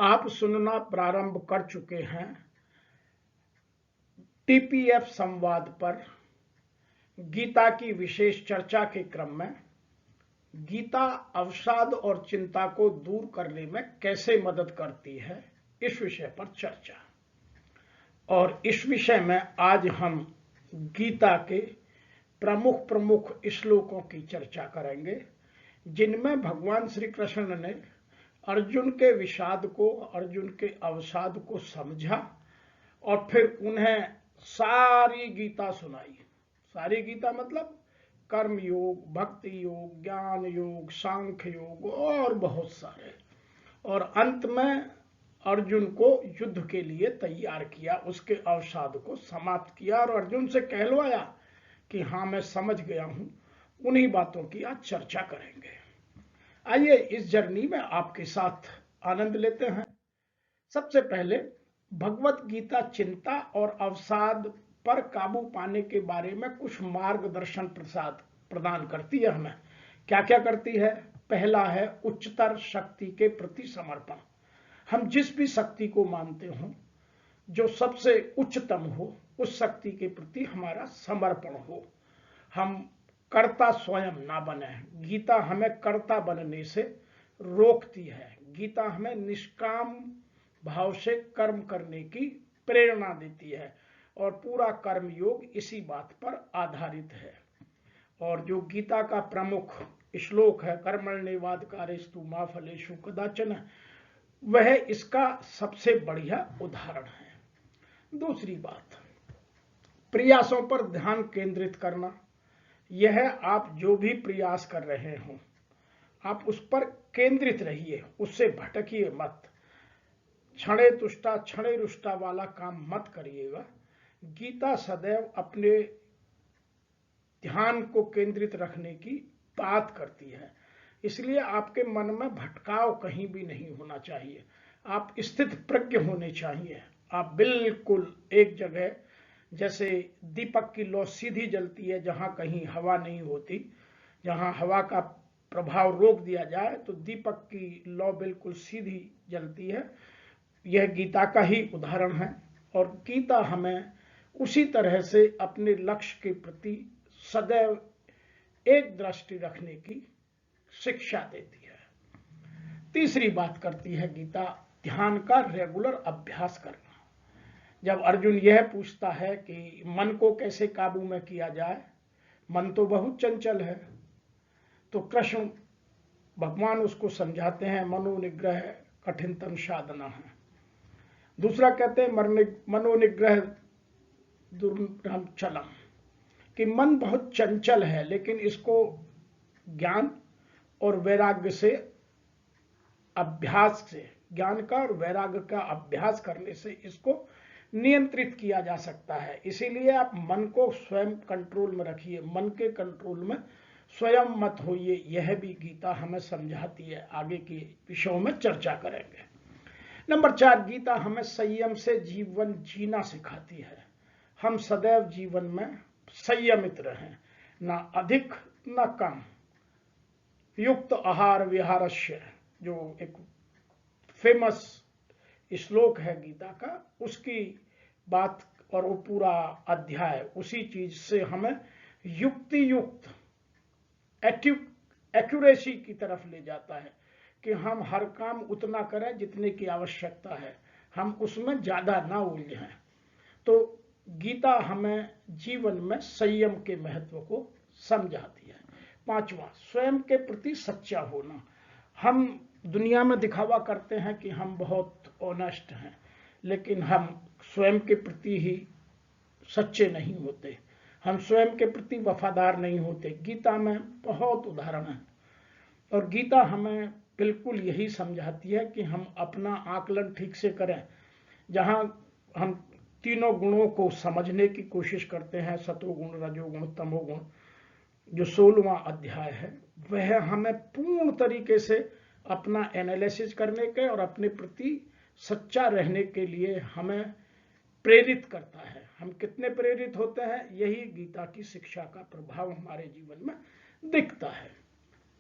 आप सुनना प्रारंभ कर चुके हैं टीपीएफ संवाद पर गीता की विशेष चर्चा के क्रम में गीता अवसाद और चिंता को दूर करने में कैसे मदद करती है, इस विषय पर चर्चा। और इस विषय में आज हम गीता के प्रमुख श्लोकों की चर्चा करेंगे, जिनमें भगवान श्री कृष्ण ने अर्जुन के विषाद को, अर्जुन के अवसाद को समझा और फिर उन्हें सारी गीता सुनाई। सारी गीता मतलब कर्म योग, भक्ति योग, ज्ञान योग, सांख्य योग और बहुत सारे। और अंत में अर्जुन को युद्ध के लिए तैयार किया, उसके अवसाद को समाप्त किया और अर्जुन से कहलवाया कि हाँ मैं समझ गया हूं। उन्हीं बातों की आज चर्चा करेंगे। आइए इस जर्नी में आपके साथ आनंद लेते हैं। सबसे पहले भगवत गीता चिंता और अवसाद पर काबू पाने के बारे में कुछ मार्गदर्शन प्रदान करती है। हमें क्या क्या करती है? पहला है उच्चतर शक्ति के प्रति समर्पण। हम जिस भी शक्ति को मानते हो, जो सबसे उच्चतम हो, उस शक्ति के प्रति हमारा समर्पण हो। हम कर्ता स्वयं ना बने। गीता हमें कर्ता बनने से रोकती है। गीता हमें निष्काम भाव से कर्म करने की प्रेरणा देती है और पूरा कर्म योग इसी बात पर आधारित है। और जो गीता का प्रमुख श्लोक है, कर्मण्येवाधिकारस्तु मा फलेषु कदाचन, वह इसका सबसे बढ़िया उदाहरण है। दूसरी बात, प्रयासों पर ध्यान केंद्रित करना। यह आप जो भी प्रयास कर रहे हो, आप उस पर केंद्रित रहिए, उससे भटकिए मत। क्षणे तुष्टा क्षणे रुष्टा वाला काम मत करिएगा। गीता सदैव अपने ध्यान को केंद्रित रखने की बात करती है, इसलिए आपके मन में भटकाव कहीं भी नहीं होना चाहिए। आप स्थित प्रज्ञ होने चाहिए। आप बिल्कुल एक जगह, जैसे दीपक की लौ सीधी जलती है जहां कहीं हवा नहीं होती, जहां हवा का प्रभाव रोक दिया जाए तो दीपक की लौ बिल्कुल सीधी जलती है। यह गीता का ही उदाहरण है और गीता हमें उसी तरह से अपने लक्ष्य के प्रति सदैव एक दृष्टि रखने की शिक्षा देती है। तीसरी बात करती है गीता ध्यान का रेगुलर अभ्यास करना। जब अर्जुन यह पूछता है कि मन को कैसे काबू में किया जाए, मन तो बहुत चंचल है, तो कृष्ण भगवान उसको समझाते हैं मनोनिग्रह कठिनतम साधना है। दूसरा कहते हैं मनोनिग्रह दुर्लभम चलम, कि मन बहुत चंचल है, लेकिन इसको ज्ञान और वैराग्य से, अभ्यास से, ज्ञान का और वैराग्य का अभ्यास करने से इसको नियंत्रित किया जा सकता है। इसीलिए आप मन को स्वयं कंट्रोल में रखिए, मन के कंट्रोल में स्वयं मत होइए। यह भी गीता हमें समझाती है। आगे के विषयों में चर्चा करेंगे। नंबर 4, गीता हमें संयम से जीवन जीना सिखाती है। हम सदैव जीवन में संयमित रहें, ना अधिक ना कम। युक्त आहार विहारस्य, जो एक फेमस श्लोक है गीता का, उसकी बात और वो पूरा अध्याय उसी चीज से हमें युक्ति युक्त एक्यूरेसी की तरफ ले जाता है कि हम हर काम उतना करें जितने की आवश्यकता है, हम उसमें ज्यादा ना उलझें। तो गीता हमें जीवन में संयम के महत्व को समझाती है। 5वां, स्वयं के प्रति सच्चा होना। हम दुनिया में दिखावा करते हैं कि हम बहुत ऑनेस्ट हैं, लेकिन हम स्वयं के प्रति ही सच्चे नहीं होते, हम स्वयं के प्रति वफादार नहीं होते। गीता में बहुत उदाहरण है और गीता हमें बिल्कुल यही समझाती है कि हम अपना आकलन ठीक से करें। जहां हम तीनों गुणों को समझने की कोशिश करते हैं, सतोगुण, रजोगुण, तमोगुण, जो 16वां अध्याय है, वह हमें पूर्ण तरीके से अपना एनालिसिस करने के और अपने प्रति सच्चा रहने के लिए हमें प्रेरित करता है। हम कितने प्रेरित होते हैं, यही गीता की शिक्षा का प्रभाव हमारे जीवन में दिखता है।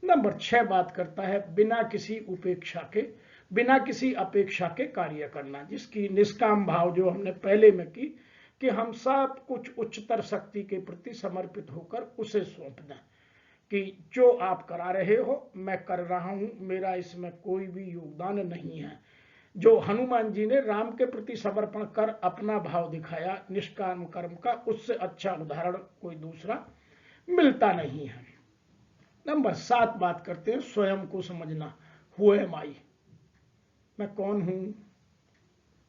नंबर 6 बात करता है बिना किसी उपेक्षा के बिना किसी अपेक्षा के कार्य करना, जिसकी निष्काम भाव जो हमने पहले में की कि हम सब कुछ उच्चतर शक्ति के प्रति समर्पित होकर उसे सौंप दें कि जो आप करा रहे हो मैं कर रहा हूं, मेरा इसमें कोई भी योगदान नहीं है। जो हनुमान जी ने राम के प्रति समर्पण कर अपना भाव दिखाया निष्काम कर्म का, उससे अच्छा उदाहरण कोई दूसरा मिलता नहीं है। नंबर 7 बात करते हैं स्वयं को समझना। हु एम आई, मैं कौन हूं,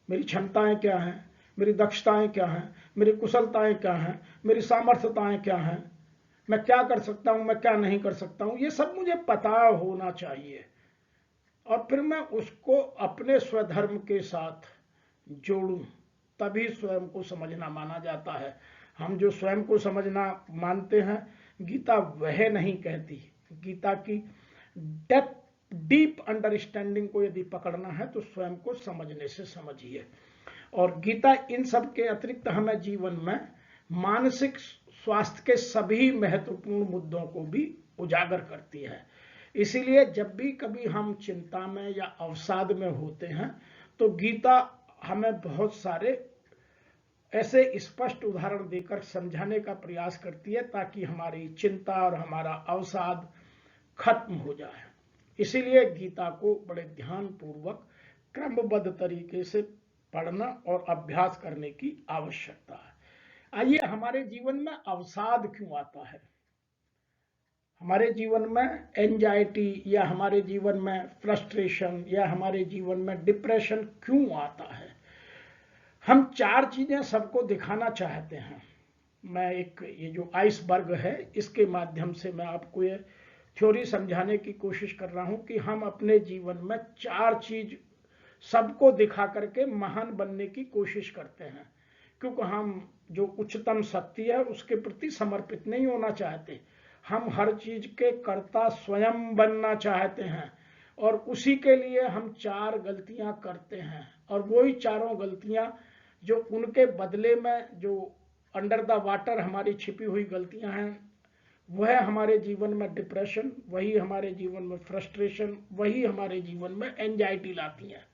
मेरी क्षमताएं क्या हैं, मेरी दक्षताएं क्या हैं, मेरी कुशलताएं क्या हैं, मेरी सामर्थ्यताएं क्या हैं, मैं क्या कर सकता हूं, मैं क्या नहीं कर सकता हूं, ये सब मुझे पता होना चाहिए। और फिर मैं उसको अपने स्वधर्म के साथ जोड़ूं, तभी स्वयं को समझना माना जाता है। हम जो स्वयं को समझना मानते हैं, गीता वह नहीं कहती। गीता की डेप्थ डीप अंडरस्टैंडिंग को यदि पकड़ना है तो स्वयं को समझने से समझिए। और गीता इन सब के अतिरिक्त हमें जीवन में मानसिक स्वास्थ्य के सभी महत्वपूर्ण मुद्दों को भी उजागर करती है। इसीलिए जब भी कभी हम चिंता में या अवसाद में होते हैं तो गीता हमें बहुत सारे ऐसे स्पष्ट उदाहरण देकर समझाने का प्रयास करती है ताकि हमारी चिंता और हमारा अवसाद खत्म हो जाए। इसीलिए गीता को बड़े ध्यान पूर्वक क्रमबद्ध तरीके से पढ़ना और अभ्यास करने की आवश्यकता है। आइए, हमारे जीवन में अवसाद क्यों आता है, हमारे जीवन में एंजाइटी या हमारे जीवन में फ्रस्ट्रेशन या हमारे जीवन में डिप्रेशन क्यों आता है। हम 4 चीजें सबको दिखाना चाहते हैं। मैं ये जो आइसबर्ग है इसके माध्यम से मैं आपको ये थ्योरी समझाने की कोशिश कर रहा हूं कि हम अपने जीवन में 4 चीज सबको दिखा करके महान बनने की कोशिश करते हैं, क्योंकि हम जो उच्चतम शक्ति है उसके प्रति समर्पित नहीं होना चाहते। हम हर चीज के कर्ता स्वयं बनना चाहते हैं और उसी के लिए हम 4 गलतियां करते हैं। और वही चारों गलतियां जो उनके बदले में जो अंडर द वाटर हमारी छिपी हुई गलतियां हैं, वह हमारे जीवन में डिप्रेशन, वही हमारे जीवन में फ्रस्ट्रेशन, वही हमारे जीवन में एंजाइटी लाती हैं।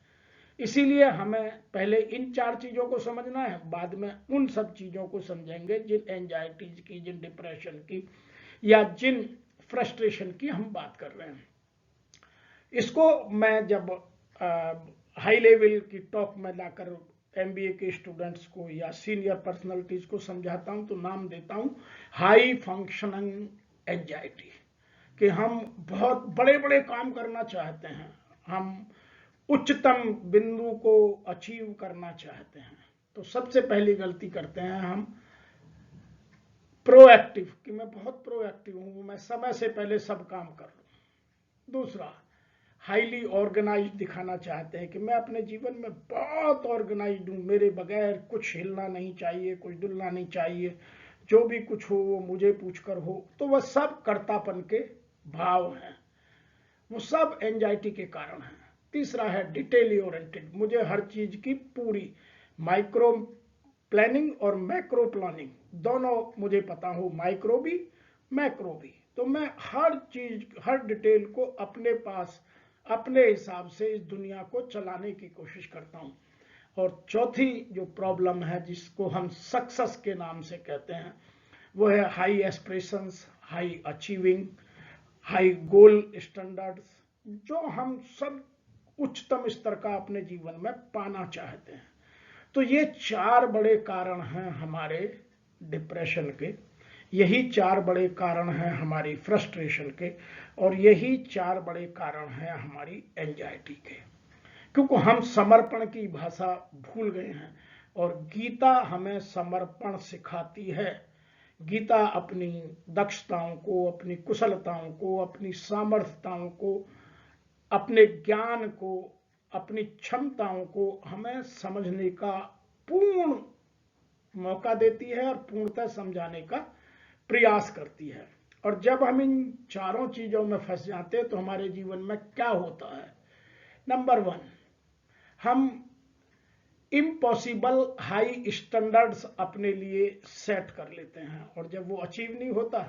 इसीलिए हमें पहले इन 4 चीजों को समझना है, बाद में उन सब चीजों को समझेंगे जिन एंजाइटीज की, जिन डिप्रेशन की या जिन फ्रस्ट्रेशन की हम बात कर रहे हैं। इसको मैं जब हाई लेवल की टॉक में लाकर एमबीए के स्टूडेंट्स को या सीनियर पर्सनालिटीज को समझाता हूं तो नाम देता हूं हाई फंक्शनिंग एंजाइटी, कि हम बहुत बड़े बड़े काम करना चाहते हैं, हम उच्चतम बिंदु को अचीव करना चाहते हैं। तो सबसे पहली गलती करते हैं हम प्रोएक्टिव, कि मैं बहुत प्रोएक्टिव हूं, मैं समय से पहले सब काम कर लूं। दूसरा, हाईली ऑर्गेनाइज्ड दिखाना चाहते हैं कि मैं अपने जीवन में बहुत ऑर्गेनाइज्ड हूं, मेरे बगैर कुछ हिलना नहीं चाहिए, कुछ डुलना नहीं चाहिए, जो भी कुछ हो वो मुझे पूछकर हो। तो वह सब कर्तापन के भाव हैं, वो सब एंजाइटी के कारण हैं। तीसरा है डिटेल ओरिएंटेड, मुझे हर चीज की पूरी माइक्रो प्लानिंग और मैक्रो प्लानिंग दोनों मुझे पता हो, माइक्रो भी मैक्रो भी। तो मैं हर चीज, हर डिटेल को अपने पास अपने हिसाब से इस दुनिया को चलाने की कोशिश करता हूं। और चौथी जो प्रॉब्लम है जिसको हम सक्सेस के नाम से कहते हैं, वो है high aspirations, high achieving, high goal standards, जो हम सब उच्चतम स्तर का अपने जीवन में पाना चाहते हैं। तो ये 4 बड़े कारण हैं हमारे डिप्रेशन के, यही 4 बड़े कारण हैं हमारी फ्रस्ट्रेशन के, और यही 4 बड़े कारण हैं हमारी एंजाइटी के, क्योंकि हम समर्पण की भाषा भूल गए हैं। और गीता हमें समर्पण सिखाती है। गीता अपनी दक्षताओं को, अपनी कुशलताओं को, अपनी सामर्थ्यताओं को, अपने ज्ञान को, अपनी क्षमताओं को हमें समझने का पूर्ण मौका देती है और पूर्णतः समझाने का प्रयास करती है। और जब हम इन 4 चीजों में फंस जाते हैं तो हमारे जीवन में क्या होता है। नंबर 1, हम इम्पॉसिबल हाई स्टैंडर्ड्स अपने लिए सेट कर लेते हैं, और जब वो अचीव नहीं होता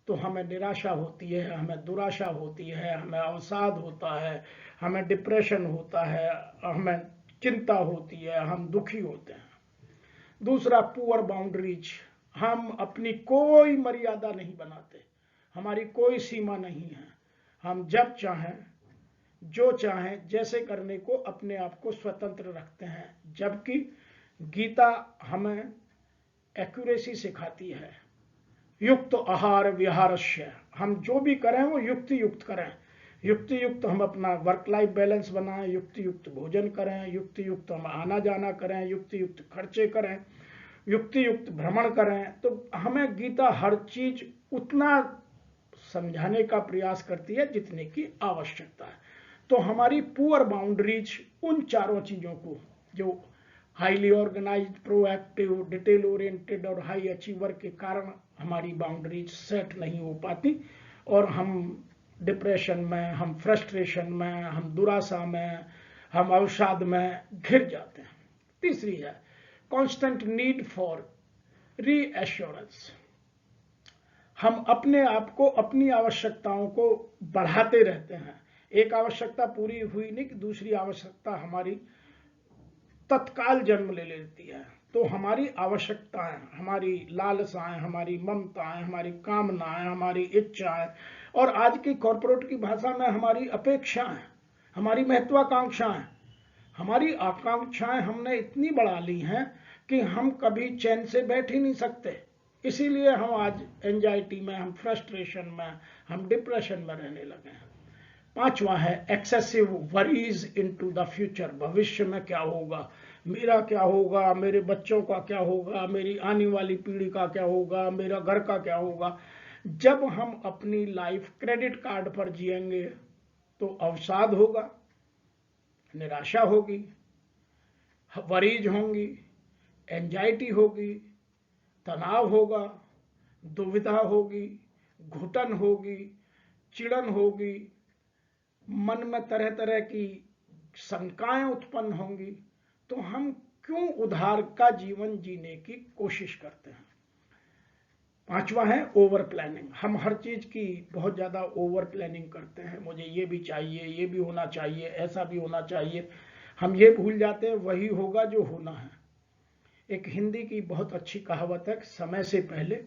तो हमें निराशा होती है, हमें दुराशा होती है, हमें अवसाद होता है, हमें डिप्रेशन होता है, हमें चिंता होती है, हम दुखी होते हैं। दूसरा, पुअर बाउंड्रीज, हम अपनी कोई मर्यादा नहीं बनाते, हमारी कोई सीमा नहीं है, हम जब चाहें जो चाहें जैसे करने को अपने आप को स्वतंत्र रखते हैं। जबकि गीता हमें एक्यूरेसी सिखाती है, युक्त आहार विहारस्य, हम जो भी करें वो युक्ति युक्त करें, युक्ति युक्त हम अपना वर्क लाइफ बैलेंस बनाएं, युक्ति युक्त भोजन करें, युक्ति युक्त हम आना जाना करें, युक्ति युक्त खर्चे करें, युक्ति युक्त भ्रमण करें। तो हमें गीता हर चीज उतना समझाने का प्रयास करती है जितने की आवश्यकता है। तो हमारी पुअर बाउंड्रीज उन चारों चीजों को, जो highly organized, proactive, detail oriented और हाई अचीवर के कारण हमारी बाउंड्रीज सेट नहीं हो पाती और हम डिप्रेशन में, हम फ्रस्ट्रेशन में, हम दुराशा में, हम अवसाद में घिर जाते हैं। तीसरी है कांस्टेंट नीड फॉर रीएश्योरेंस, हम अपने आप को, अपनी आवश्यकताओं को बढ़ाते रहते हैं। एक आवश्यकता पूरी हुई नहीं कि दूसरी आवश्यकता हमारी तत्काल जन्म ले लेती है। तो हमारी आवश्यकताएं, हमारी लालसाएं, हमारी ममताएं, हमारी कामनाएं, हमारी इच्छाएं और आज की कॉर्पोरेट की भाषा में हमारी अपेक्षाएं, हमारी महत्वाकांक्षाएं, हमारी आकांक्षाएं हमने इतनी बढ़ा ली हैं कि हम कभी चैन से बैठ ही नहीं सकते। इसीलिए हम आज एंजाइटी में, हम फ्रस्ट्रेशन में, हम डिप्रेशन में रहने लगे हैं। पांचवा है excessive worries into the future, भविष्य में क्या होगा, मेरा क्या होगा, मेरे बच्चों का क्या होगा, मेरी आने वाली पीढ़ी का क्या होगा, मेरा घर का क्या होगा। जब हम अपनी लाइफ क्रेडिट कार्ड पर जिएंगे तो अवसाद होगा, निराशा होगी, वरीज होंगी, एंजाइटी होगी, तनाव होगा, दुविधा होगी, घुटन होगी, चिड़न होगी, मन में तरह तरह की शंकाएं उत्पन्न होंगी। तो हम क्यों उधार का जीवन जीने की कोशिश करते हैं। पांचवा है ओवर प्लानिंग, हम हर चीज की बहुत ज्यादा ओवर प्लानिंग करते हैं, मुझे ये भी चाहिए, ये भी होना चाहिए, ऐसा भी होना चाहिए। हम ये भूल जाते हैं वही होगा जो होना है। एक हिंदी की बहुत अच्छी कहावत है, समय से पहले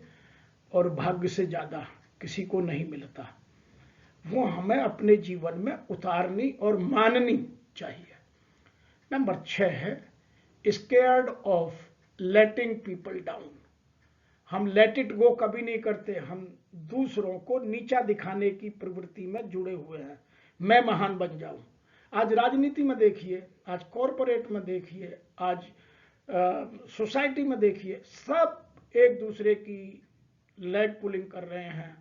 और भाग्य से ज्यादा किसी को नहीं मिलता। वो हमें अपने जीवन में उतारनी और माननी चाहिए। नंबर 6 है scared of letting people down, हम लेट इट गो कभी नहीं करते, हम दूसरों को नीचा दिखाने की प्रवृत्ति में जुड़े हुए हैं, मैं महान बन जाऊं। आज राजनीति में देखिए, आज कॉरपोरेट में देखिए, आज सोसाइटी में देखिए, सब एक दूसरे की लेग पुलिंग कर रहे हैं,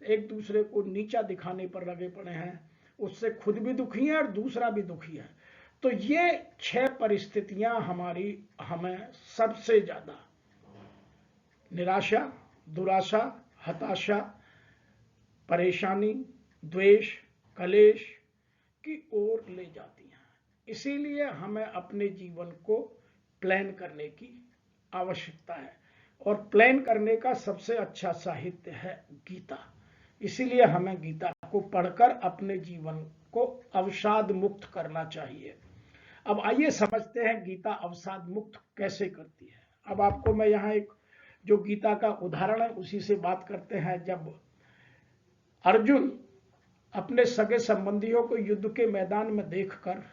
एक दूसरे को नीचा दिखाने पर लगे पड़े हैं, उससे खुद भी दुखी है और दूसरा भी दुखी है। तो ये 6 परिस्थितियां हमें सबसे ज्यादा निराशा, दुराशा, हताशा, परेशानी, द्वेष, कलेश की ओर ले जाती हैं। इसीलिए हमें अपने जीवन को प्लान करने की आवश्यकता है और प्लान करने का सबसे अच्छा साहित्य है गीता। इसीलिए हमें गीता को पढ़कर अपने जीवन को अवसाद मुक्त करना चाहिए। अब आइए समझते हैं गीता अवसाद मुक्त कैसे करती है। अब आपको मैं यहाँ एक जो गीता का उदाहरण है उसी से बात करते हैं। जब अर्जुन अपने सगे संबंधियों को युद्ध के मैदान में देखकर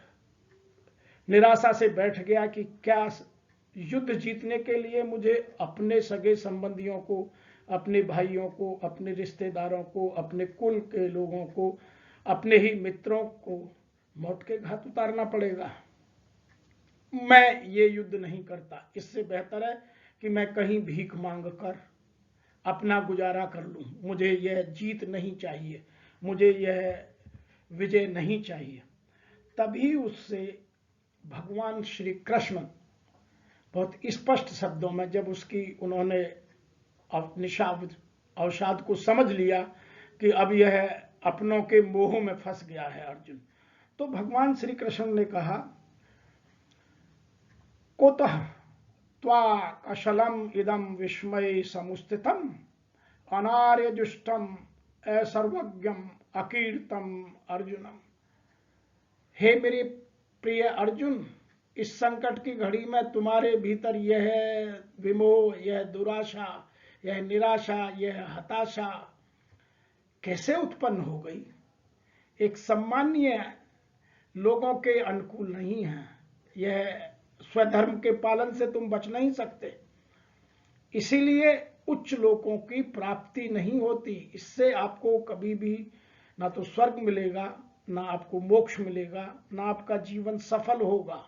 निराशा से बैठ गया कि क्या युद्ध जीतने के लिए मुझे अपने सगे संबंधियों को, अपने भाइयों को, अपने रिश्तेदारों को, अपने कुल के लोगों को, अपने ही मित्रों को मौत के घाट उतारना पड़ेगा। मैं ये युद्ध नहीं करता, इससे बेहतर है कि मैं कहीं भीख मांग कर अपना गुजारा कर लूं। मुझे यह जीत नहीं चाहिए, मुझे यह विजय नहीं चाहिए। तभी उससे भगवान श्री कृष्ण बहुत स्पष्ट शब्दों में, जब उन्होंने अवसाद को समझ लिया कि अब यह अपनों के मोह में फंस गया है अर्जुन, तो भगवान श्री कृष्ण ने कहा, कोतः त्वा कशलम इदम विस्मय समुस्थितम अनार्यजुष्टम असर्वज्ञम अकीर्तम अर्जुनम। हे मेरे प्रिय अर्जुन, इस संकट की घड़ी में तुम्हारे भीतर यह विमोह, यह दुराशा, यह निराशा, यह हताशा कैसे उत्पन्न हो गई? एक सामान्य लोगों के अनुकूल नहीं है। यह स्वधर्म के पालन से तुम बच नहीं सकते, इसीलिए उच्च लोकों की प्राप्ति नहीं होती। इससे आपको कभी भी ना तो स्वर्ग मिलेगा, ना आपको मोक्ष मिलेगा, ना आपका जीवन सफल होगा,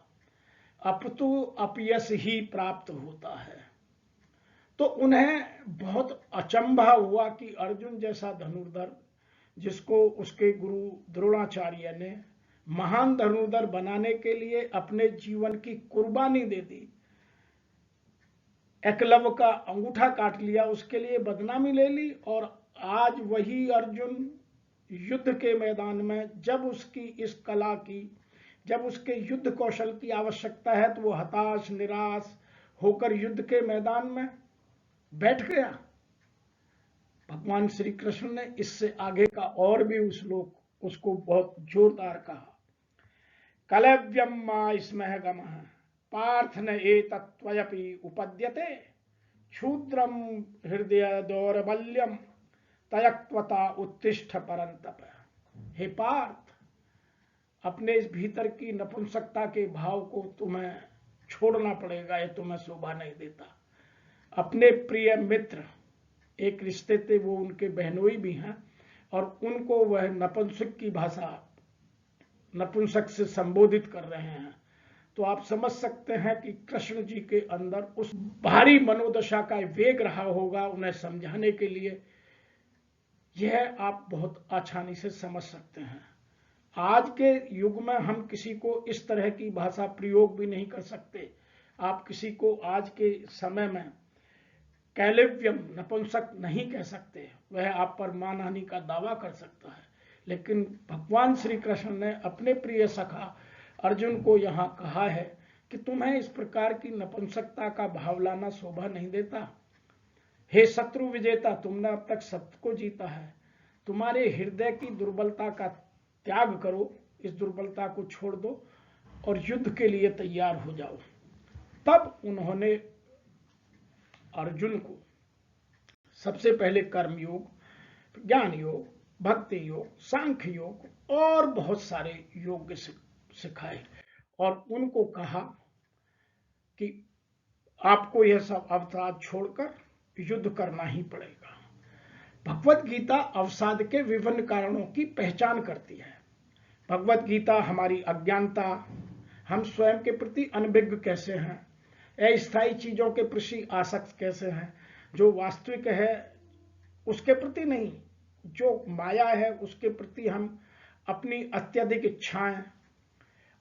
अपितु अपयश ही प्राप्त होता है। तो उन्हें बहुत अचंभा हुआ कि अर्जुन जैसा धनुर्धर, जिसको उसके गुरु द्रोणाचार्य ने महान धनुर्धर बनाने के लिए अपने जीवन की कुर्बानी दे दी, एकलव्य का अंगूठा काट लिया, उसके लिए बदनामी ले ली, और आज वही अर्जुन युद्ध के मैदान में जब उसकी इस कला की, जब उसके युद्ध कौशल की आवश्यकता है, तो वो हताश निराश होकर युद्ध के मैदान में बैठ गया। भगवान श्री कृष्ण ने इससे आगे का और भी उस श्लोक उसको बहुत जोरदार कहा। कलव्यम मा स्मह गमः पार्थ न एतत्त्वयपि उपद्यते क्षुद्रम हृदय दौर्बल्यम तयक्त्वता उत्तिष्ठ परंतप। हे पार्थ, अपने इस भीतर की नपुंसकता के भाव को तुम्हें छोड़ना पड़ेगा, ये तुम्हें शोभा नहीं देता। अपने प्रिय मित्र, एक रिश्ते थे, वो उनके बहनोई भी हैं, और उनको वह नपुंसक की भाषा, नपुंसक से संबोधित कर रहे हैं। तो आप समझ सकते हैं कि कृष्ण जी के अंदर उस भारी मनोदशा का वेग रहा होगा उन्हें समझाने के लिए। यह आप बहुत आसानी से समझ सकते हैं। आज के युग में हम किसी को इस तरह की भाषा प्रयोग भी नहीं कर सकते। आप किसी को आज के समय में कैलिव्यम नपुंसक नहीं कह सकते, वह आप पर मानहानि का दावा कर सकता है। लेकिन भगवान श्री कृष्ण ने अपने प्रिय सखा अर्जुन को यहाँ कहा है कि तुम्हें इस प्रकार की नपुंसकता का भाव लाना शोभा नहीं देता। हे शत्रु विजेता, तुमने अब तक सत्य को जीता है, तुम्हारे हृदय की दुर्बलता का त्याग करो, इस दुर्बलता को छोड़ दो और युद्ध के लिए तैयार हो जाओ। तब उन्होंने अर्जुन को सबसे पहले कर्म योग, ज्ञान योग, भक्ति योग, सांख्य योग और बहुत सारे योग सिखाए, और उनको कहा कि आपको यह सब अवसाद छोड़कर युद्ध करना ही पड़ेगा। भगवत गीता अवसाद के विभिन्न कारणों की पहचान करती है। भगवत गीता हमारी अज्ञानता, हम स्वयं के प्रति अनभिज्ञ कैसे हैं, अस्थायी चीजों के प्रति आसक्त कैसे हैं, जो वास्तविक है उसके प्रति नहीं, जो माया है उसके प्रति हम अपनी अत्यधिक इच्छाएं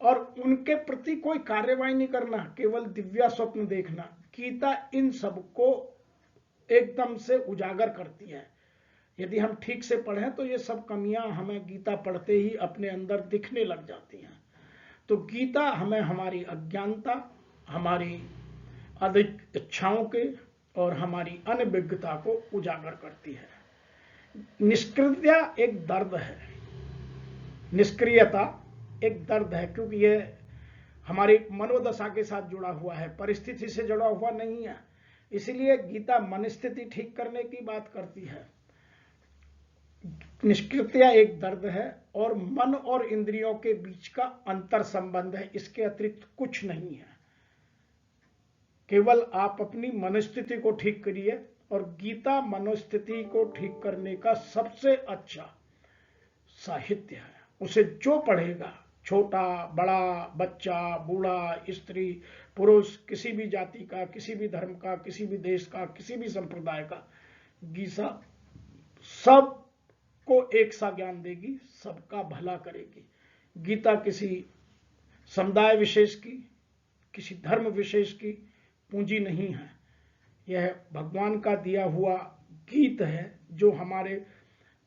और उनके प्रति कोई कार्यवाही नहीं करना, केवल दिव्या स्वप्न देखना। गीता इन सबको एकदम से उजागर करती है। यदि हम ठीक से पढ़ें तो ये सब कमियां हमें गीता पढ़ते ही अपने अंदर दिखने लग जाती हैं। तो गीता हमें हमारी अज्ञानता, हमारी अधिक इच्छाओं के और हमारी अनभिज्ञता को उजागर करती है। निष्क्रियता एक दर्द है, निष्क्रियता एक दर्द है, क्योंकि यह हमारी मनोदशा के साथ जुड़ा हुआ है, परिस्थिति से जुड़ा हुआ नहीं है। इसलिए गीता मनस्थिति ठीक करने की बात करती है। निष्क्रियता एक दर्द है और मन और इंद्रियों के बीच का अंतर संबंध है, इसके अतिरिक्त कुछ नहीं है। केवल आप अपनी मनस्थिति को ठीक करिए, और गीता मनोस्थिति को ठीक करने का सबसे अच्छा साहित्य है। उसे जो पढ़ेगा, छोटा बड़ा, बच्चा बूढ़ा, स्त्री पुरुष, किसी भी जाति का, किसी भी धर्म का, किसी भी देश का, किसी भी संप्रदाय का, गीता सबको एक सा ज्ञान देगी, सबका भला करेगी। गीता किसी समुदाय विशेष की, किसी धर्म विशेष की पूंजी नहीं है। यह भगवान का दिया हुआ गीत है, जो हमारे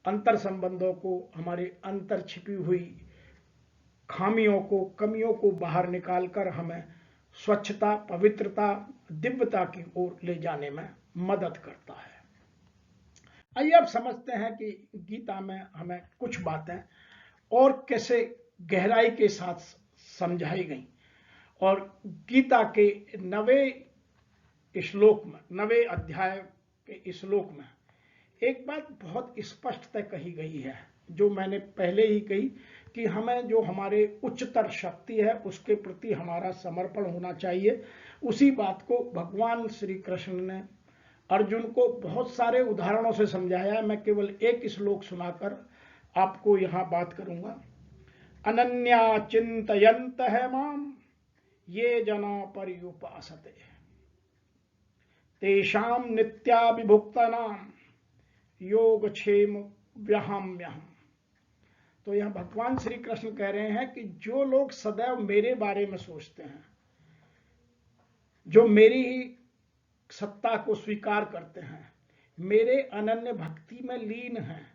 अंतर संबंधों को, हमारे अंतर छिपी हुई खामियों को, कमियों को बाहर निकालकर हमें स्वच्छता, पवित्रता, दिव्यता की ओर ले जाने में मदद करता है। आइए अब समझते हैं कि गीता में हमें कुछ बातें और कैसे गहराई के साथ समझाई गई। और गीता के 9वें श्लोक में, 9वें अध्याय के श्लोक में एक बात बहुत स्पष्टतः कही गई है, जो मैंने पहले ही कही कि हमें जो हमारे उच्चतर शक्ति है उसके प्रति हमारा समर्पण होना चाहिए। उसी बात को भगवान श्री कृष्ण ने अर्जुन को बहुत सारे उदाहरणों से समझाया है। मैं केवल एक श्लोक सुनाकर आपको यहां बात करूंगा। अनन्या चिंतयंत है माम ये जना पर्युपासते तेषाम नित्याभिभुक्तानाम योगक्षेम व्याहम्यहम्। तो यहां भगवान श्री कृष्ण कह रहे हैं कि जो लोग सदैव मेरे बारे में सोचते हैं, जो मेरी ही सत्ता को स्वीकार करते हैं, मेरे अनन्य भक्ति में लीन हैं,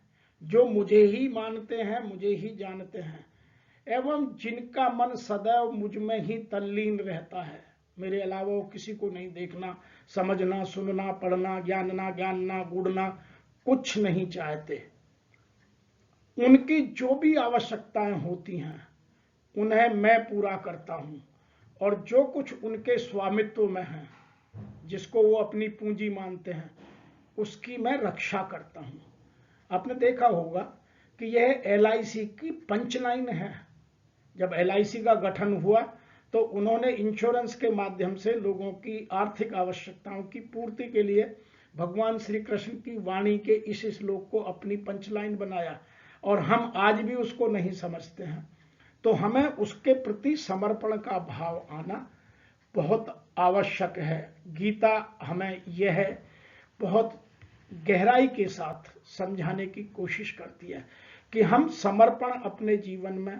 जो मुझे ही मानते हैं, मुझे ही जानते हैं, एवं जिनका मन सदैव मुझ में ही तल्लीन रहता है, मेरे अलावा वो किसी को नहीं देखना, समझना, सुनना, पढ़ना, जानना, गूढ़ना कुछ नहीं चाहते, उनकी जो भी आवश्यकताएं होती हैं उन्हें मैं पूरा करता हूं, और जो कुछ उनके स्वामित्व में है, जिसको वो अपनी पूंजी मानते हैं, उसकी मैं रक्षा करता हूं। आपने देखा होगा कि यह LIC की पंचलाइन है। जब LIC का गठन हुआ तो उन्होंने इंश्योरेंस के माध्यम से लोगों की आर्थिक आवश्यकताओं की पूर्ति के लिए भगवान श्री कृष्ण की वाणी के इस श्लोक को अपनी पंचलाइन बनाया, और हम आज भी उसको नहीं समझते हैं। तो हमें उसके प्रति समर्पण का भाव आना बहुत आवश्यक है। गीता हमें यह बहुत गहराई के साथ समझाने की कोशिश करती है कि हम समर्पण अपने जीवन में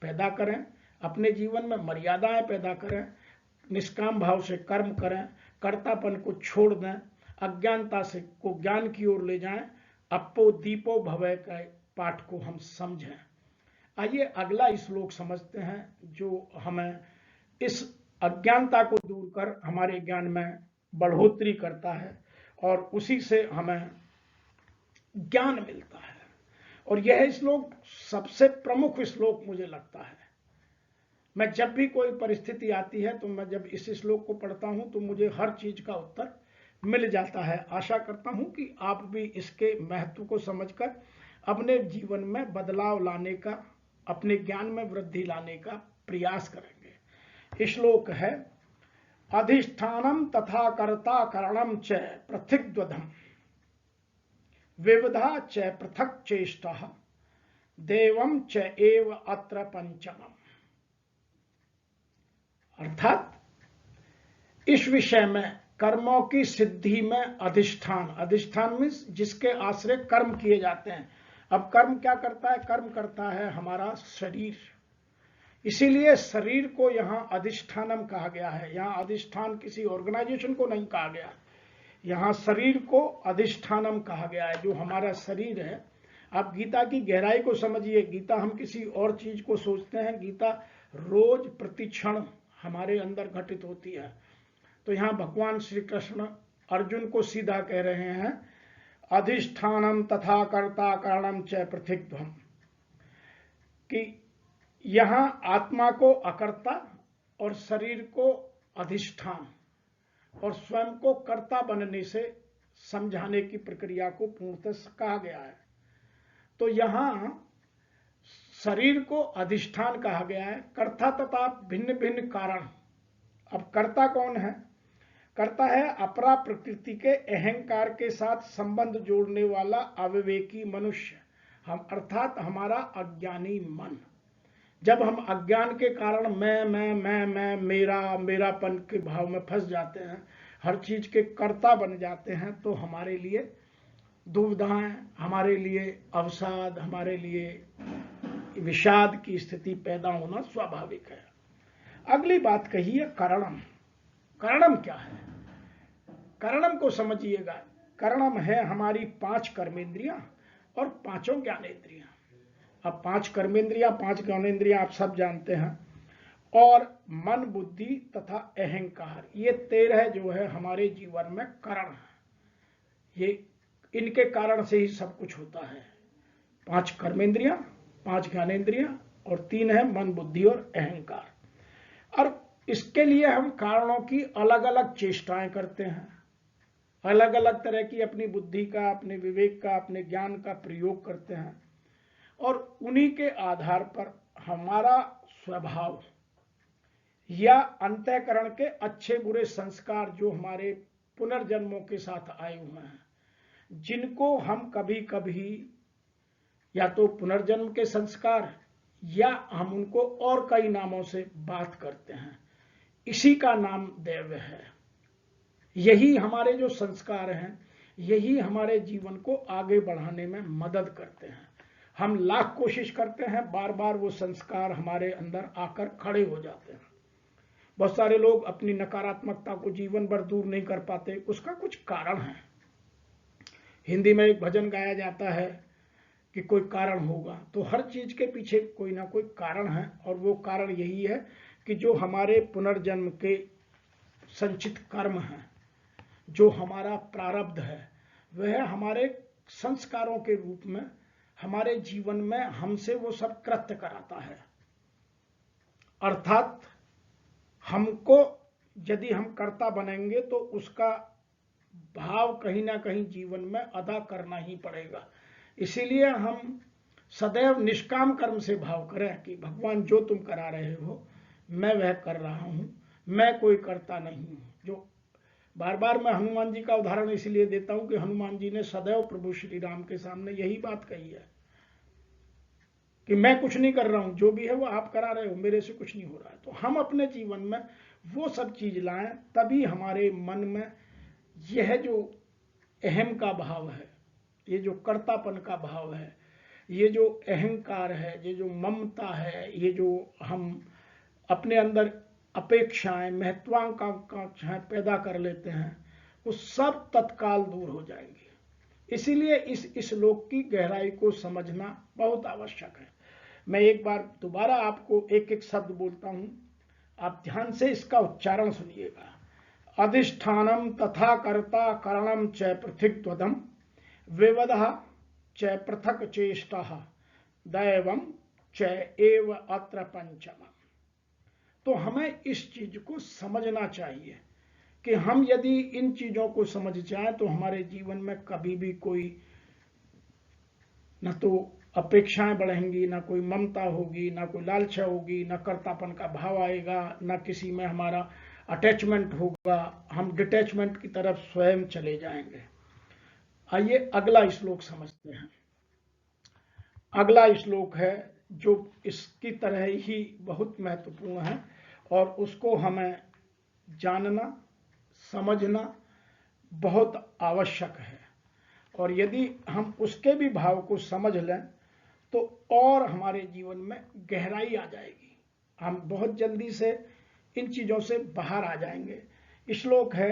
पैदा करें, अपने जीवन में मर्यादाएं पैदा करें, निष्काम भाव से कर्म करें, कर्तापन को छोड़ दें, अज्ञानता से को ज्ञान की ओर ले जाएं, अप्पो दीपो भवय का पाठ को हम समझें। आइए अगला श्लोक समझते हैं, जो हमें इस अज्ञानता को दूर कर हमारे ज्ञान में बढ़ोतरी करता है और उसी से हमें ज्ञान मिलता है। और यह श्लोक सबसे प्रमुख श्लोक मुझे लगता है। मैं जब भी कोई परिस्थिति आती है तो मैं जब इस श्लोक को पढ़ता हूं तो मुझे हर चीज का उत्तर मिल जाता है। आशा करता हूं कि आप भी इसके महत्व को समझकर अपने जीवन में बदलाव लाने का, अपने ज्ञान में वृद्धि लाने का प्रयास करेंगे। श्लोक है, अधिष्ठानम तथा कर्ता कारणम च पृथग्द्वयम् विविधा च पृथक चेष्टा देवम च एव अत्र पंचमम्। अर्थात इस विषय में कर्मों की सिद्धि में अधिष्ठान, अधिष्ठान मीन्स जिसके आश्रय कर्म किए जाते हैं। अब कर्म क्या करता है? कर्म करता है हमारा शरीर, इसीलिए शरीर को यहां अधिष्ठानम कहा गया है। यहां अधिष्ठान किसी ऑर्गेनाइजेशन को नहीं कहा गया, यहां शरीर को अधिष्ठानम कहा गया है, जो हमारा शरीर है। आप गीता की गहराई को समझिए। गीता हम किसी और चीज को सोचते हैं, गीता रोज प्रतिक्षण हमारे अंदर घटित होती है। तो यहां भगवान श्री कृष्ण अर्जुन को सीधा कह रहे हैं, अधिष्ठानम तथा कर्ता कारणम च पृथग्द्वयम्, कि यहां आत्मा को अकर्ता और शरीर को अधिष्ठान और स्वयं को कर्ता बनने से समझाने की प्रक्रिया को पूर्णतः कहा गया है। तो यहां शरीर को अधिष्ठान कहा गया है, कर्ता तथा भिन्न भिन्न कारण। अब कर्ता कौन है? कर्ता है अपरा प्रकृति के अहंकार के साथ संबंध जोड़ने वाला अविवेकी मनुष्य, हम अर्थात हमारा अज्ञानी मन। जब हम अज्ञान के कारण मैं मेरापन के भाव में फंस जाते हैं, हर चीज के कर्ता बन जाते हैं, तो हमारे लिए दुविधाएं, हमारे लिए अवसाद, हमारे लिए विषाद की स्थिति पैदा होना स्वाभाविक है। अगली बात कही है करणम। करणम क्या है? करणम को समझिएगा। करणम है हमारी 5 कर्मेंद्रियां और 5 ज्ञानेंद्रियां। अब 5 कर्मेंद्रियां, 5 ज्ञानेंद्रियां आप सब जानते हैं, और मन, बुद्धि तथा अहंकार, ये 13 जो है हमारे जीवन में कारण है। ये इनके कारण से ही सब कुछ होता है। 5 कर्मेंद्रियां, 5 ज्ञानेंद्रियां और 3 है मन, बुद्धि और अहंकार। और इसके लिए हम कारणों की अलग अलग चेष्टाएं करते हैं, अलग अलग तरह की अपनी बुद्धि का, अपने विवेक का, अपने ज्ञान का प्रयोग करते हैं, और उन्हीं के आधार पर हमारा स्वभाव या अंतःकरण के अच्छे बुरे संस्कार जो हमारे पुनर्जन्मों के साथ आए हुए हैं, जिनको हम कभी कभी या तो पुनर्जन्म के संस्कार या हम उनको और कई नामों से बात करते हैं, इसी का नाम दैव है। यही हमारे जो संस्कार हैं, यही हमारे जीवन को आगे बढ़ाने में मदद करते हैं। हम लाख कोशिश करते हैं, बार बार वो संस्कार हमारे अंदर आकर खड़े हो जाते हैं। बहुत सारे लोग अपनी नकारात्मकता को जीवन भर दूर नहीं कर पाते, उसका कुछ कारण है। हिंदी में एक भजन गाया जाता है कि कोई कारण होगा, तो हर चीज के पीछे कोई ना कोई कारण है, और वो कारण यही है कि जो हमारे पुनर्जन्म के संचित कर्म हैं, जो हमारा प्रारब्ध है, वह हमारे संस्कारों के रूप में हमारे जीवन में हमसे वो सब कृत्य कराता है। अर्थात हमको यदि हम कर्ता बनेंगे तो उसका भाव कहीं ना कहीं जीवन में अदा करना ही पड़ेगा। इसीलिए हम सदैव निष्काम कर्म से भाव करें कि भगवान जो तुम करा रहे हो मैं वह कर रहा हूं, मैं कोई कर्ता नहीं हूं। जो बार बार मैं हनुमान जी का उदाहरण इसलिए देता हूं कि हनुमान जी ने सदैव प्रभु श्री राम के सामने यही बात कही है कि मैं कुछ नहीं कर रहा हूं, जो भी है वो आप करा रहे हो, मेरे से कुछ नहीं हो रहा है। तो हम अपने जीवन में वो सब चीज लाएं, तभी हमारे मन में यह जो अहम का भाव है, ये जो कर्तापन का भाव है, ये जो अहंकार है, ये जो ममता है, ये जो हम अपने अंदर अपेक्षाएं, महत्वाकांक्षाएं पैदा कर लेते हैं, वो सब तत्काल दूर हो जाएंगे। इसीलिए इस श्लोक की गहराई को समझना बहुत आवश्यक है। मैं एक बार दोबारा आपको एक एक शब्द बोलता हूं, आप ध्यान से इसका उच्चारण सुनिएगा। अधिष्ठानम तथा कर्ता करणम च पृथक्त्वदम विवदः च पृथक चेष्टः दैवम च एव अत्र पंचमम्। तो हमें इस चीज को समझना चाहिए कि हम यदि इन चीजों को समझ जाएं तो हमारे जीवन में कभी भी कोई न तो अपेक्षाएं बढ़ेंगी, ना कोई ममता होगी, ना कोई लालसा होगी, ना कर्तापन का भाव आएगा, ना किसी में हमारा अटैचमेंट होगा, हम डिटैचमेंट की तरफ स्वयं चले जाएंगे। आइए अगला श्लोक समझते हैं। अगला श्लोक है जो इसकी तरह ही बहुत महत्वपूर्ण है, और उसको हमें जानना समझना बहुत आवश्यक है। और यदि हम उसके भी भाव को समझ लें तो और हमारे जीवन में गहराई आ जाएगी, हम बहुत जल्दी से इन चीजों से बाहर आ जाएंगे। श्लोक है,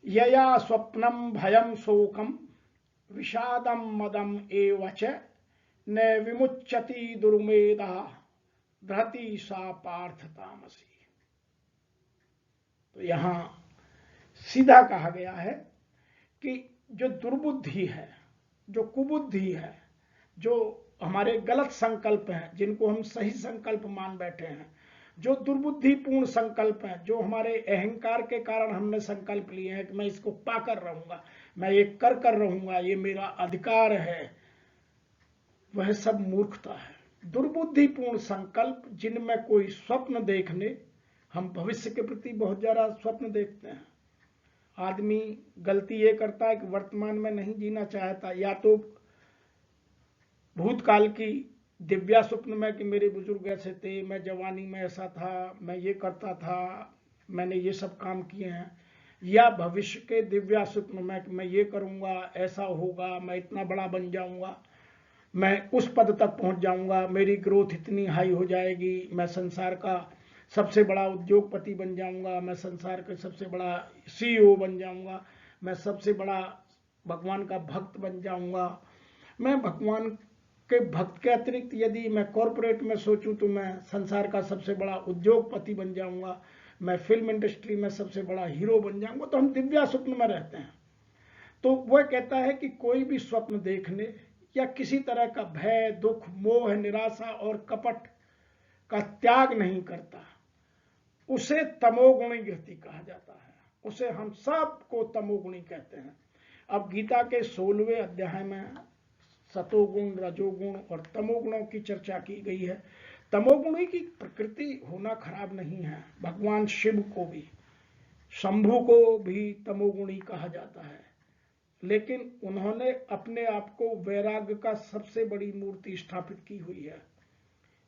यया स्वप्नम भयम शोकम विषादम मदम एव च न विमुच्यति दुर्मेधा धृति सा पार्थ तामसी। तो यहां सीधा कहा गया है कि जो दुर्बुद्धि है, जो कुबुद्धि है, जो हमारे गलत संकल्प हैं, जिनको हम सही संकल्प मान बैठे हैं, जो दुर्बुद्धिपूर्ण संकल्प हैं, जो हमारे अहंकार के कारण हमने संकल्प लिए हैं कि मैं इसको पाकर रहूंगा, मैं ये कर रहूंगा, ये मेरा अधिकार है, वह सब मूर्खता है। दुर्बुद्धिपूर्ण संकल्प जिनमें कोई स्वप्न देखने, हम भविष्य के प्रति बहुत ज्यादा स्वप्न देखते हैं। आदमी गलती ये करता है कि वर्तमान में नहीं जीना चाहता, या तो भूतकाल की दिव्या स्वप्न में कि मेरे बुजुर्ग ऐसे थे, मैं जवानी में ऐसा था, मैं ये करता था, मैंने ये सब काम किए हैं, या भविष्य के दिव्या स्वप्न में कि मैं ये करूंगा, ऐसा होगा, मैं इतना बड़ा बन जाऊंगा, मैं उस पद तक पहुंच जाऊंगा, मेरी ग्रोथ इतनी हाई हो जाएगी, मैं संसार का सबसे बड़ा उद्योगपति बन जाऊंगा, मैं संसार का सबसे बड़ा CEO बन जाऊंगा, मैं सबसे बड़ा भगवान का भक्त बन जाऊंगा। मैं भगवान के भक्त के अतिरिक्त यदि मैं कॉरपोरेट में सोचूं तो मैं संसार का सबसे बड़ा उद्योगपति बन जाऊंगा, मैं फिल्म इंडस्ट्री में सबसे बड़ा हीरो बन जाऊंगा। तो हम दिव्या स्वप्न में रहते हैं। तो वह कहता है कि कोई भी स्वप्न देखने या किसी तरह का भय, दुख, मोह, निराशा और कपट का त्याग नहीं करता, उसे तमोगुणी व्यक्ति कहा जाता है। उसे हम सबको तमोगुणी कहते हैं। अब गीता के 16वें अध्याय में सतोगुण, रजोगुण और तमोगुणों की चर्चा की गई है। तमोगुणी की प्रकृति होना खराब नहीं है। भगवान शिव को भी, शंभु को भी तमोगुणी कहा जाता है, लेकिन उन्होंने अपने आप को वैराग्य का सबसे बड़ी मूर्ति स्थापित की हुई है।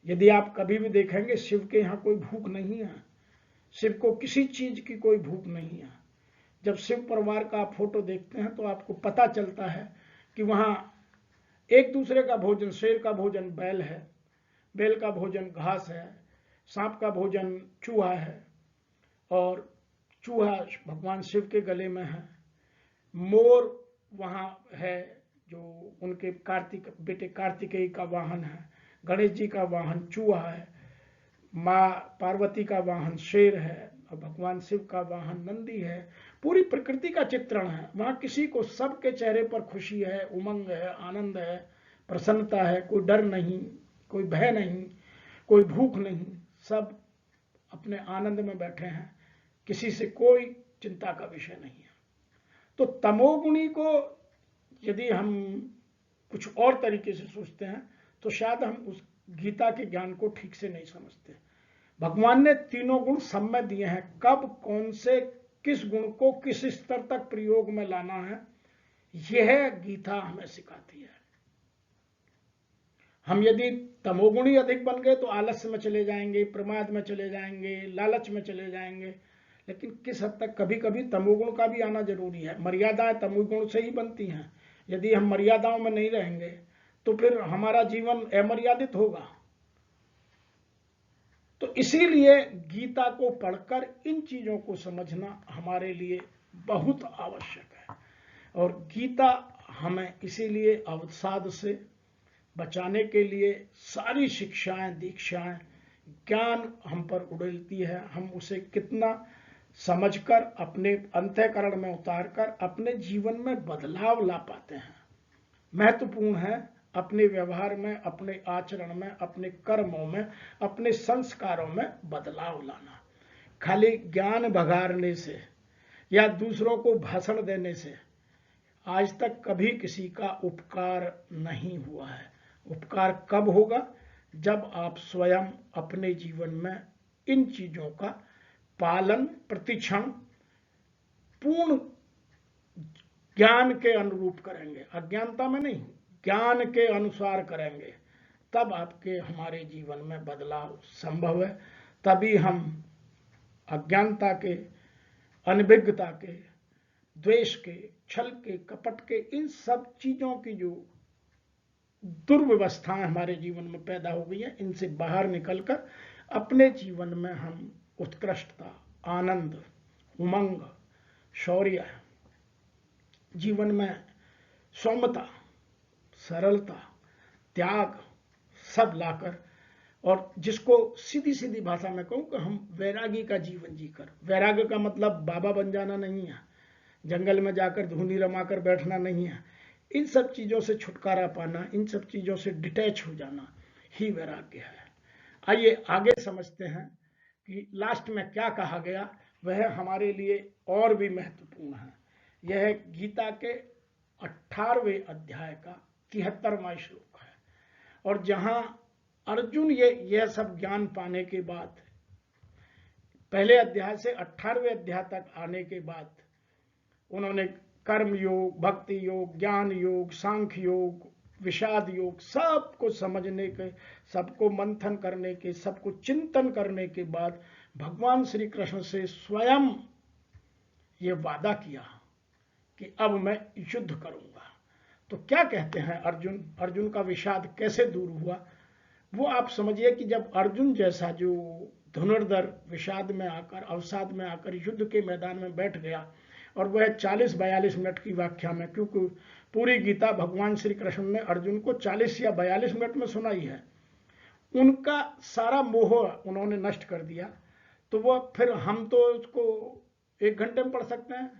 यदि आप कभी भी देखेंगे, शिव के यहाँ कोई भूख नहीं है। शिव को किसी चीज की कोई भूख नहीं है। जब शिव परिवार का आप फोटो देखते हैं तो आपको पता चलता है कि वहां एक दूसरे का भोजन, शेर का भोजन बैल है, बैल का भोजन घास है, सांप का भोजन चूहा है, और चूहा भगवान शिव के गले में है। मोर वहां है जो उनके बेटे कार्तिकेय का वाहन है। गणेश जी का वाहन चूहा है। माँ पार्वती का वाहन शेर है और भगवान शिव का वाहन नंदी है। पूरी प्रकृति का चित्रण है। वहां किसी को, सबके चेहरे पर खुशी है, उमंग है, आनंद है, प्रसन्नता है। कोई डर नहीं, कोई भय नहीं, कोई भूख नहीं। सब अपने आनंद में बैठे हैं। किसी से कोई चिंता का विषय नहीं है। तो तमोगुणी को यदि हम कुछ और तरीके से सोचते हैं तो शायद हम उस गीता के ज्ञान को ठीक से नहीं समझते। भगवान ने तीनों गुण सब में दिए हैं। कब कौन से किस गुण को किस स्तर तक प्रयोग में लाना है, यह गीता हमें सिखाती है। हम यदि तमोगुणी अधिक बन गए तो आलस्य में चले जाएंगे, प्रमाद में चले जाएंगे, लालच में चले जाएंगे। लेकिन किस हद तक कभी कभी तमोगुण का भी आना जरूरी है। मर्यादाएं तमोगुण से ही बनती हैं। यदि हम मर्यादाओं में नहीं रहेंगे तो फिर हमारा जीवन अमर्यादित होगा। तो इसीलिए गीता को पढ़कर इन चीजों को समझना हमारे लिए बहुत आवश्यक है। और गीता हमें इसीलिए अवसाद से बचाने के लिए सारी शिक्षाएं, दीक्षाएं, ज्ञान हम पर उड़ेलती है। हम उसे कितना समझकर अपने अंतःकरण में उतारकर अपने जीवन में बदलाव ला पाते हैं। महत्वपूर्ण है अपने व्यवहार में, अपने आचरण में, अपने कर्मों में, अपने संस्कारों में बदलाव लाना। खाली ज्ञान भगारने से या दूसरों को भाषण देने से आज तक कभी किसी का उपकार नहीं हुआ है। उपकार कब होगा? जब आप स्वयं अपने जीवन में इन चीजों का पालन प्रतिक्षण पूर्ण ज्ञान के अनुरूप करेंगे। अज्ञानता में नहीं, ज्ञान के अनुसार करेंगे, तब आपके हमारे जीवन में बदलाव संभव है। तभी हम अज्ञानता के, अनभिज्ञता के, द्वेष के, छल के, कपट के, इन सब चीजों की जो दुर्व्यवस्थाएं हमारे जीवन में पैदा हो गई है, इनसे बाहर निकलकर अपने जीवन में हम उत्कृष्टता, आनंद, उमंग, शौर्य, जीवन में सौम्यता, सरलता, त्याग सब लाकर, और जिसको सीधी सीधी भाषा में कहूं कि हम वैरागी का जीवन जीकर, वैराग्य का मतलब बाबा बन जाना नहीं है, जंगल में जाकर धुनी रमाकर बैठना नहीं है। इन सब चीजों से छुटकारा पाना, इन सब चीजों से डिटैच हो जाना ही वैराग्य है। आइए आगे समझते हैं कि लास्ट में क्या कहा गया, वह हमारे लिए और भी महत्वपूर्ण है। यह गीता के 18वें अध्याय का 73वां श्लोक है। और जहां अर्जुन यह सब ज्ञान पाने के बाद, पहले अध्याय से 18वें अध्याय तक आने के बाद, उन्होंने कर्म योग, भक्ति योग, ज्ञान योग, सांख्य योग, विषाद योग, सबको समझने के, सबको मंथन करने के, सबको चिंतन करने के बाद भगवान श्री कृष्ण से स्वयं ये वादा किया कि अब मैं युद्ध करूंगा। तो क्या कहते हैं अर्जुन? अर्जुन का विषाद कैसे दूर हुआ वो आप समझिए कि जब अर्जुन जैसा जो धनुर्धर विषाद में आकर, अवसाद में आकर युद्ध के मैदान में बैठ गया, और वह 40-42 मिनट की व्याख्या में, क्योंकि पूरी गीता भगवान श्री कृष्ण ने अर्जुन को 40 या 42 मिनट में सुनाई है, उनका सारा मोह उन्होंने नष्ट कर दिया। तो वो फिर हम तो उसको 1 घंटे में पढ़ सकते हैं,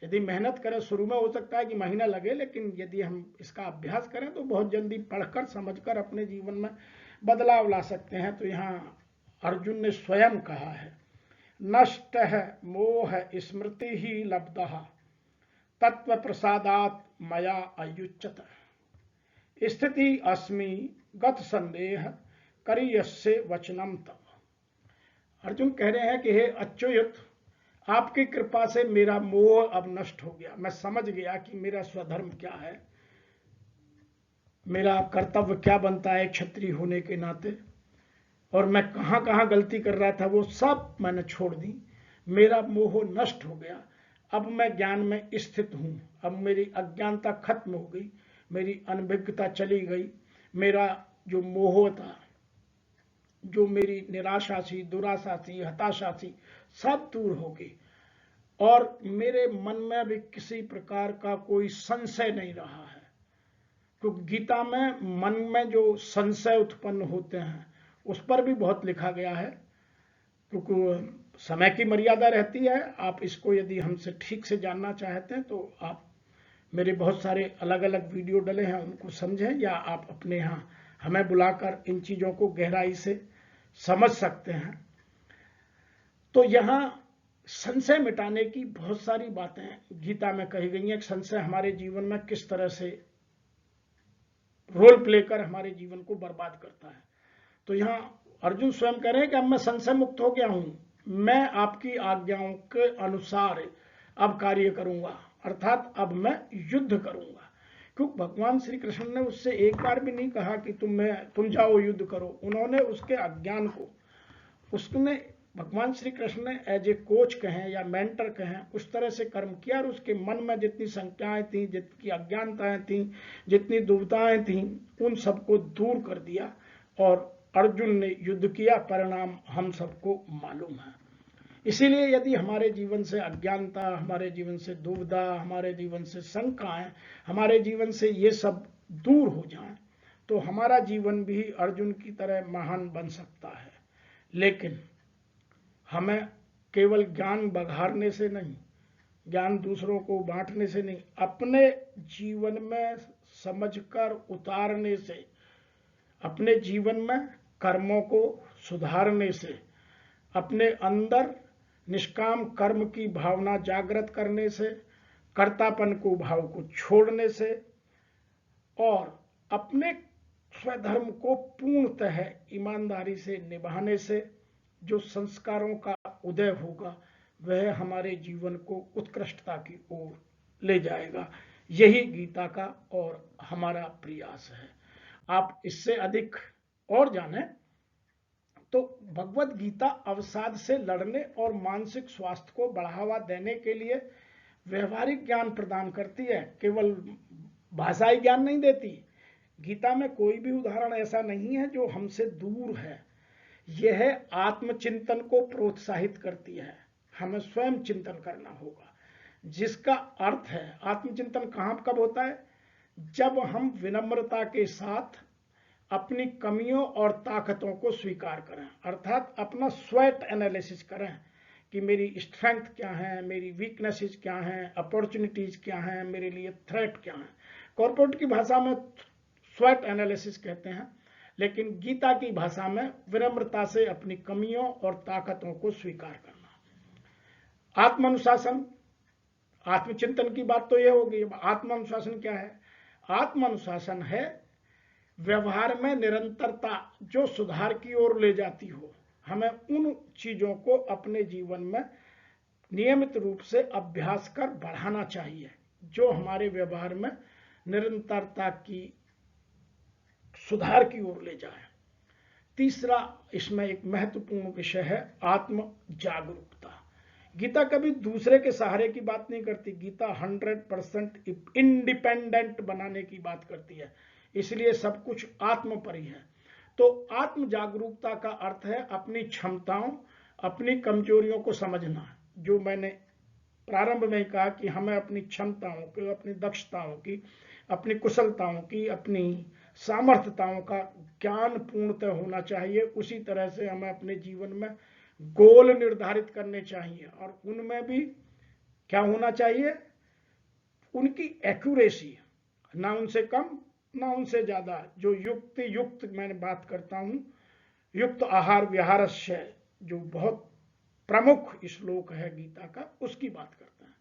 यदि मेहनत करें, शुरू में हो सकता है कि महीना लगे, लेकिन यदि हम इसका अभ्यास करें तो बहुत जल्दी पढ़कर समझकर अपने जीवन में बदलाव ला सकते हैं। तो यहाँ अर्जुन ने स्वयं कहा है, नष्ट है मोह स्मृति ही लब्धः तत्व प्रसादात मया अयुच्यत स्थिति अस्मि गत संदेह करियस्य वचनम तव। अर्जुन कह रहे हैं कि हे अच्युत, आपकी कृपा से मेरा मोह अब नष्ट हो गया। मैं समझ गया कि मेरा स्वधर्म क्या है, मेरा कर्तव्य क्या बनता है क्षत्रिय होने के नाते, और मैं कहां कहां गलती कर रहा था वो सब मैंने छोड़ दी। मेरा मोह नष्ट हो गया, अब मैं ज्ञान में स्थित हूं। अब मेरी अज्ञानता खत्म हो गई, मेरी अनभिज्ञता चली गई, मेरा जो मोह था, जो मेरी निराशा थी, दुराशा थी, हताशा थी, सब दूर हो गई, और मेरे मन में भी किसी प्रकार का कोई संशय नहीं रहा है। क्योंकि गीता में मन में जो संशय उत्पन्न होते हैं उस पर भी बहुत लिखा गया है, क्योंकि समय की मर्यादा रहती है। आप इसको यदि हमसे ठीक से जानना चाहते हैं तो आप मेरे बहुत सारे अलग अलग वीडियो डले हैं, उनको समझें, या आप अपने यहाँ हमें बुलाकर इन चीज़ों को गहराई से समझ सकते हैं। तो यहाँ संशय मिटाने की बहुत सारी बातें गीता में कही गई हैं। संशय हमारे जीवन में किस तरह से रोल प्ले कर हमारे जीवन को बर्बाद करता है। तो यहाँ अर्जुन स्वयं कह रहे हैं कि अब मैं संशय मुक्त हो गया हूं, मैं आपकी आज्ञाओं के अनुसार अब कार्य करूंगा, अर्थात अब मैं युद्ध करूंगा। क्योंकि भगवान श्री कृष्ण ने उससे एक बार भी नहीं कहा कि तुम जाओ युद्ध करो। उन्होंने उसके अज्ञान को, उसने भगवान श्री कृष्ण ने एज ए कोच कहें या मेंटर कहें, उस तरह से कर्म किया, और उसके मन में जितनी शंकाएं थी, जितनी अज्ञानताएं थी, जितनी दुविधाएं थी, उन सबको दूर कर दिया और अर्जुन ने युद्ध किया। परिणाम हम सबको मालूम है। इसीलिए यदि हमारे जीवन से अज्ञानता, हमारे जीवन से दुविधा, हमारे जीवन से शंकाएं, हमारे जीवन से ये सब दूर हो जाएं, तो हमारा जीवन भी अर्जुन की तरह महान बन सकता है। लेकिन हमें केवल ज्ञान बघारने से नहीं, ज्ञान दूसरों को बांटने से नहीं, अपने जीवन में समझकर उतारने से, अपने जीवन में कर्मों को सुधारने से, अपने अंदर निष्काम कर्म की भावना जागृत करने से, कर्तापन को भाव को छोड़ने से, और अपने स्वधर्म को पूर्णतः ईमानदारी से निभाने से जो संस्कारों का उदय होगा वह हमारे जीवन को उत्कृष्टता की ओर ले जाएगा। यही गीता का और हमारा प्रयास है। आप इससे अधिक और जानें तो भगवत गीता अवसाद से लड़ने और मानसिक स्वास्थ्य को बढ़ावा देने के लिए व्यवहारिक ज्ञान प्रदान करती है, केवल भाषाई ज्ञान नहीं देती। गीता में कोई भी उदाहरण ऐसा नहीं है जो हमसे दूर है। यह आत्मचिंतन को प्रोत्साहित करती है। हमें स्वयं चिंतन करना होगा, जिसका अर्थ है आत्मचिंतन कहां कब होता है? जब हम विनम्रता के साथ अपनी कमियों और ताकतों को स्वीकार करें, अर्थात अपना स्वॉट एनालिसिस करें कि मेरी स्ट्रेंथ क्या है, मेरी वीकनेसेस क्या हैं, अपॉर्चुनिटीज क्या हैं, मेरे लिए थ्रेट क्या हैं। कॉर्पोरेट की भाषा में स्वॉट एनालिसिस कहते हैं, लेकिन गीता की भाषा में विनम्रता से अपनी कमियों और ताकतों को स्वीकार करना। आत्मानुशासन, आत्मचिंतन की बात तो यह होगी। आत्मानुशासन क्या है? आत्मानुशासन है व्यवहार में निरंतरता जो सुधार की ओर ले जाती हो। हमें उन चीजों को अपने जीवन में नियमित रूप से अभ्यास कर बढ़ाना चाहिए जो हमारे व्यवहार में निरंतरता की सुधार की ओर ले जाए। तीसरा इसमें एक महत्वपूर्ण विषय है आत्म जागरूकता। गीता कभी दूसरे के सहारे की बात नहीं करती। गीता 100% इंडिपेंडेंट बनाने की बात करती है, इसलिए सब कुछ आत्म पर ही है। तो आत्म जागरूकता का अर्थ है अपनी क्षमताओं, अपनी कमजोरियों को समझना। जो मैंने प्रारंभ में ही कहा कि हमें अपनी क्षमताओं की, अपनी दक्षताओं की, अपनी कुशलताओं की, अपनी सामर्थ्यताओं का ज्ञान पूर्णतः होना चाहिए। उसी तरह से हमें अपने जीवन में गोल निर्धारित करने चाहिए और उनमें भी क्या होना चाहिए? उनकी एक्यूरेसी, ना उनसे कम ना उनसे ज्यादा, जो युक्त मैंने बात करता हूं, युक्त आहार विहारस्य, जो बहुत प्रमुख श्लोक है गीता का, उसकी बात करता है।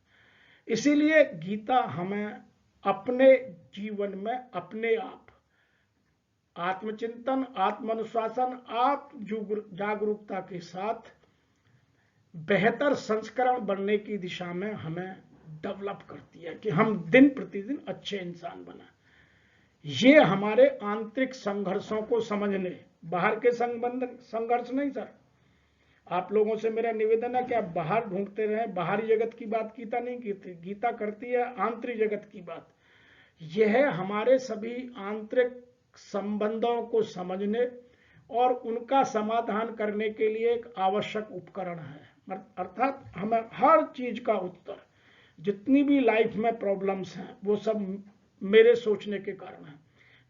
इसीलिए गीता हमें अपने जीवन में अपने आप आत्मचिंतन, आत्मानुशासन, आत्म जागरूकता के साथ बेहतर संस्करण बनने की दिशा में हमें डेवलप करती है कि हम दिन प्रतिदिन अच्छे इंसान बना। ये हमारे आंतरिक संघर्षों को समझने, बाहर के संघर्ष नहीं सर। आप लोगों से मेरा निवेदन है कि आप बाहर ढूंढते रहें, बाहरी जगत की बात गीता नहीं करती, गीता करती है आंतरिक जगत की बात। यह हमारे सभी आंतरिक संबंधों को समझने और उनका समाधान करने के लिए एक आवश्यक उपकरण है। अर्थात हमें हर चीज का उत्तर, जितनी भी लाइफ में प्रॉब्लम्स हैं वो सब मेरे सोचने के कारण है।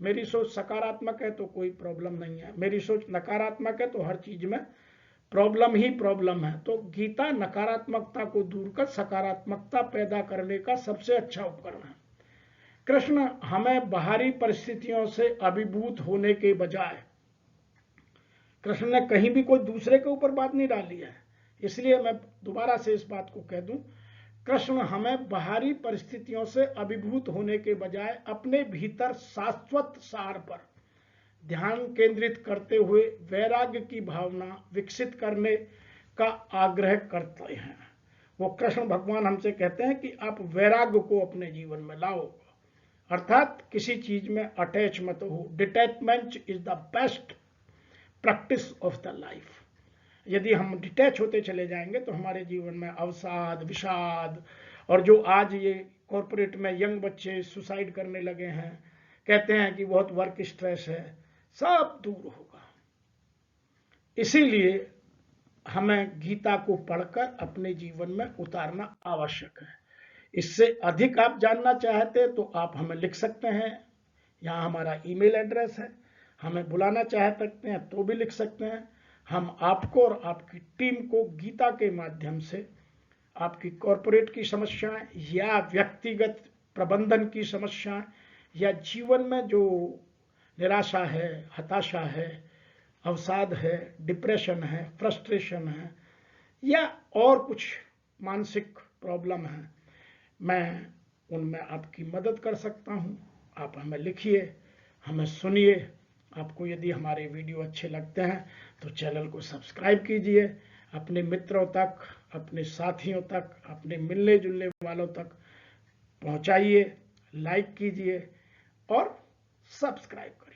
मेरी सोच सकारात्मक है तो कोई प्रॉब्लम नहीं है, मेरी सोच नकारात्मक है तो हर चीज में प्रॉब्लम ही प्रॉब्लम है। तो गीता नकारात्मकता को दूर कर सकारात्मकता पैदा करने का सबसे अच्छा उपकरण है। कृष्ण हमें बाहरी परिस्थितियों से अभिभूत होने के बजाय, कृष्ण ने कहीं भी कोई दूसरे के ऊपर बात नहीं डाली है, इसलिए मैं दोबारा से इस बात को कह दूं, कृष्ण हमें बाहरी परिस्थितियों से अभिभूत होने के बजाय अपने भीतर शाश्वत सार पर ध्यान केंद्रित करते हुए वैराग्य की भावना विकसित करने का आग्रह करते हैं। वो कृष्ण भगवान हमसे कहते हैं कि आप वैराग्य को अपने जीवन में लाओ, अर्थात किसी चीज में अटैच मत हो। Detachment is the best practice of the life. यदि हम डिटैच होते चले जाएंगे तो हमारे जीवन में अवसाद, विषाद, और जो आज ये कॉरपोरेट में यंग बच्चे सुसाइड करने लगे हैं, कहते हैं कि बहुत वर्क स्ट्रेस है, सब दूर होगा। इसीलिए हमें गीता को पढ़कर अपने जीवन में उतारना आवश्यक है। इससे अधिक आप जानना चाहते तो आप हमें लिख सकते हैं, यहाँ हमारा ईमेल एड्रेस है, हमें बुलाना चाह सकते हैं तो भी लिख सकते हैं। हम आपको और आपकी टीम को गीता के माध्यम से आपकी कॉरपोरेट की समस्याएं या व्यक्तिगत प्रबंधन की समस्याएं या जीवन में जो निराशा है, हताशा है, अवसाद है, डिप्रेशन है, फ्रस्ट्रेशन है या और कुछ मानसिक प्रॉब्लम है, मैं उनमें आपकी मदद कर सकता हूं। आप हमें लिखिए, हमें सुनिए। आपको यदि हमारे वीडियो अच्छे लगते हैं तो चैनल को सब्सक्राइब कीजिए, अपने मित्रों तक, अपने साथियों तक, अपने मिलने जुलने वालों तक पहुंचाइए, लाइक कीजिए और सब्सक्राइब करिए।